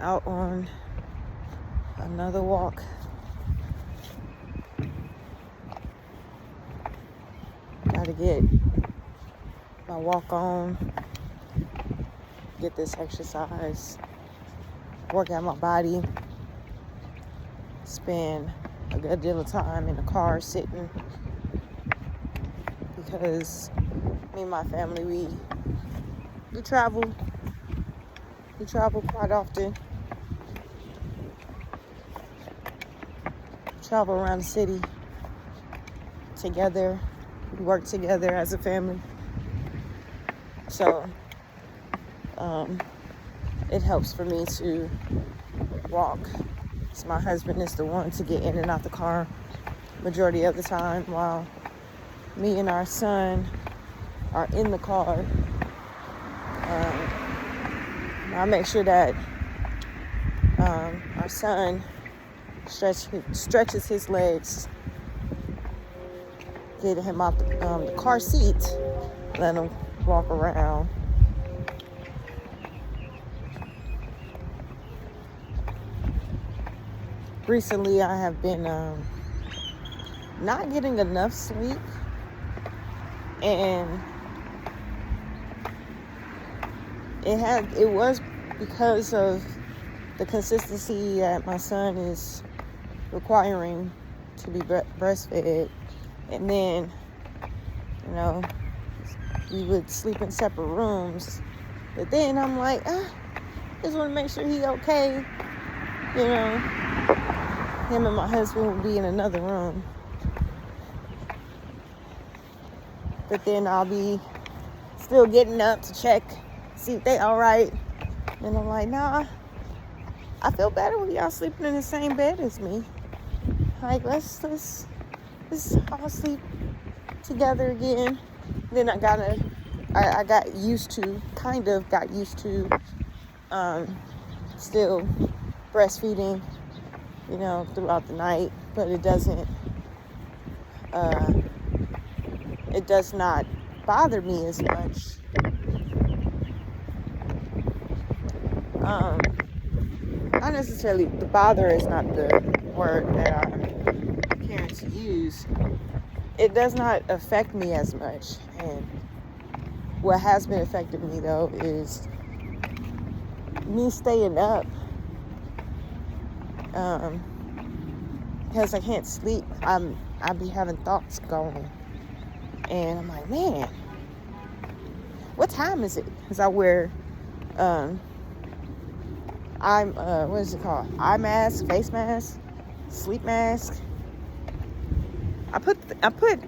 out on another walk. Gotta get my walk on, get this exercise, work out my body, spend a good deal of time in the car sitting, because me and my family, we travel quite often, travel around the city together, we work together as a family, so it helps for me to walk. So my husband is the one to get in and out the car majority of the time, while me and our son are in the car. I make sure that our son stretches his legs, get him out the car seat, let him walk around. Recently, I have been not getting enough sleep, and it was because of the consistency that my son is requiring to be breastfed. And then, we would sleep in separate rooms. But then I'm like, just want to make sure he's okay. Him and my husband will be in another room. But then I'll be still getting up to check, see if they all right. And I'm like, nah, I feel better when y'all sleeping in the same bed as me. Like, let's all sleep together again. Then I got used to still breastfeeding, throughout the night, but it does not bother me as much. Not necessarily, the bother is not the word that I'm caring to use. It does not affect me as much. And what has been affecting me, though, is me staying up. Because I can't sleep. I be having thoughts going. And I'm like, man, what time is it? Because I wear, what is it called? Eye mask, face mask, sleep mask. I put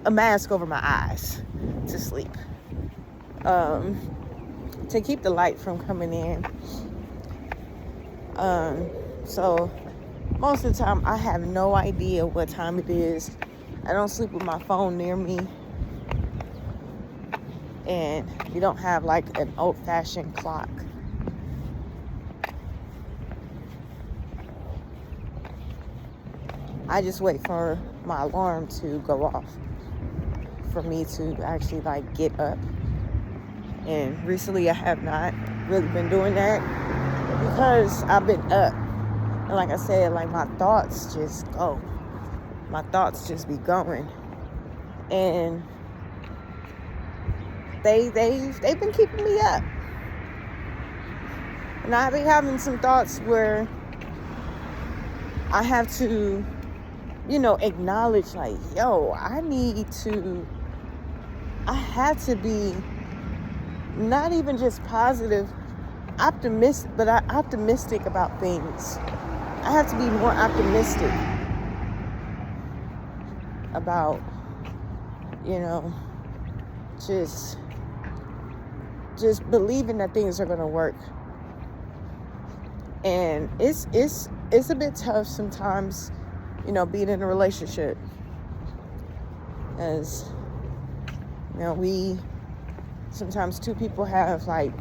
a mask over my eyes to sleep, to keep the light from coming in. So most of the time I have no idea what time it is. I don't sleep with my phone near me, and we don't have like an old-fashioned clock. I just wait for my alarm to go off for me to actually like get up. And recently I have not really been doing that because I've been up. And like I said, like my thoughts just go. My thoughts just be going. And they've been keeping me up. And I've been having some thoughts where I have to acknowledge, like, yo, I have to be not even just positive, optimistic about things. I have to be more optimistic about, just believing that things are going to work. And it's a bit tough sometimes, being in a relationship, as sometimes two people have like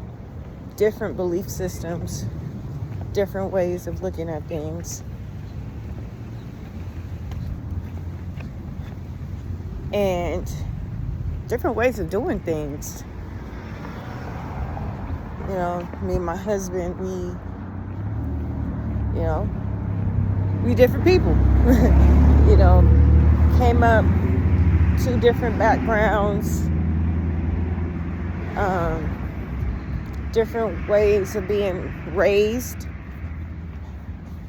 different belief systems, different ways of looking at things, and different ways of doing things. Me and my husband, You know, we different people. You know, came up two different backgrounds, different ways of being raised.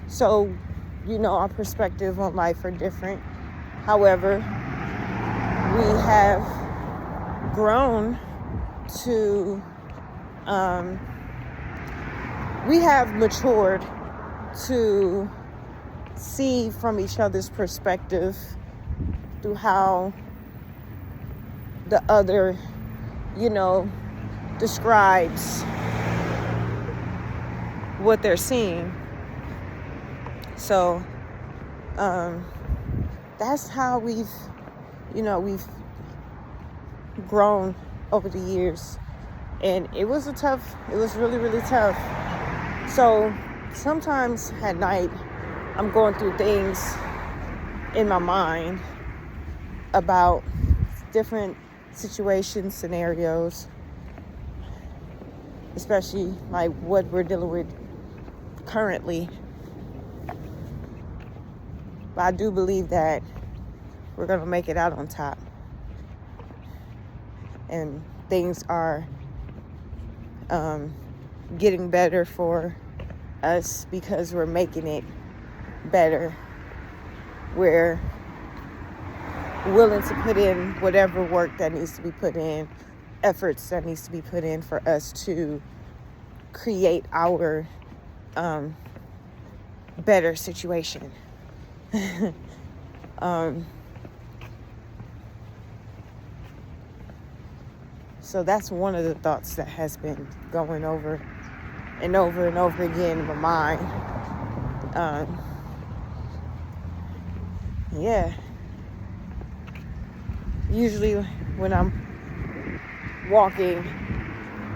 So, you know, our perspective on life are different. However, we have grown to, we have matured to see from each other's perspective through how the other, you know, describes what they're seeing. So that's how we've grown over the years. And it was really, really tough. So sometimes at night, I'm going through things in my mind about different situations, scenarios, especially like what we're dealing with currently. But I do believe that we're going to make it out on top. And things are getting better for us because we're making it better. We're willing to put in whatever work that needs to be put in, efforts that needs to be put in for us to create our better situation. So that's one of the thoughts that has been going over and over and over again in my mind. Yeah. Usually when I'm walking,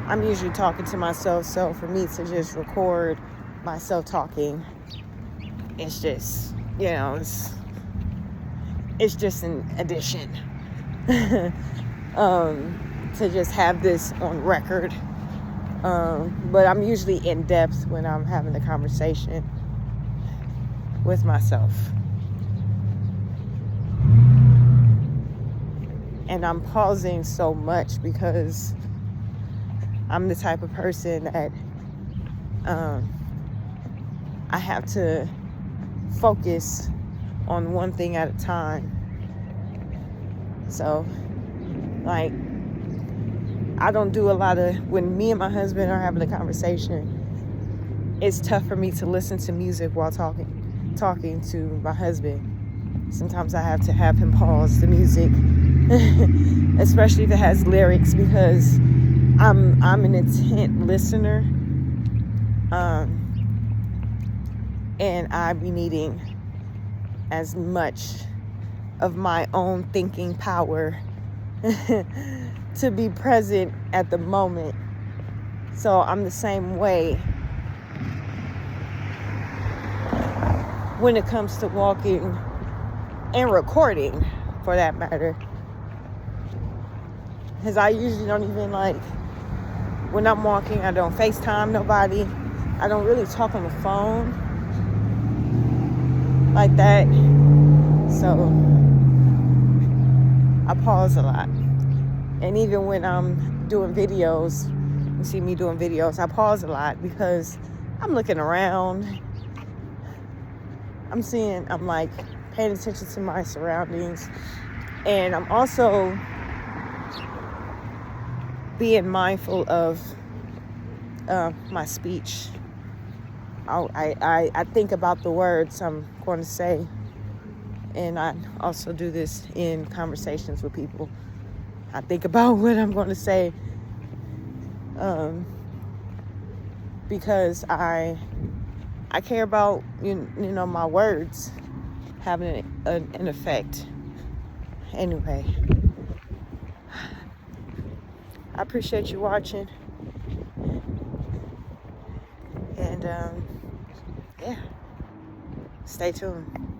I'm usually talking to myself. So for me to just record myself talking, it's just, you know, it's just an addition. To just have this on record. But I'm usually in depth when I'm having a conversation with myself. And I'm pausing so much because I'm the type of person that I have to focus on one thing at a time. So, like, I don't do a lot of, when me and my husband are having a conversation, it's tough for me to listen to music while talking to my husband. Sometimes I have to have him pause the music, especially if it has lyrics, because I'm an intent listener, and I be needing as much of my own thinking power to be present at the moment. So I'm the same way when it comes to walking and recording, for that matter. Because I usually don't even, like, when I'm walking, I don't FaceTime nobody. I don't really talk on the phone like that. So I pause a lot. And even when I'm doing videos, you see me doing videos, I pause a lot because I'm looking around. I'm like paying attention to my surroundings. And I'm also being mindful of my speech. I think about the words I'm going to say. And I also do this in conversations with people. I think about what I'm going to say, because I care about you know my words having an effect. Anyway, I appreciate you watching, and yeah, stay tuned.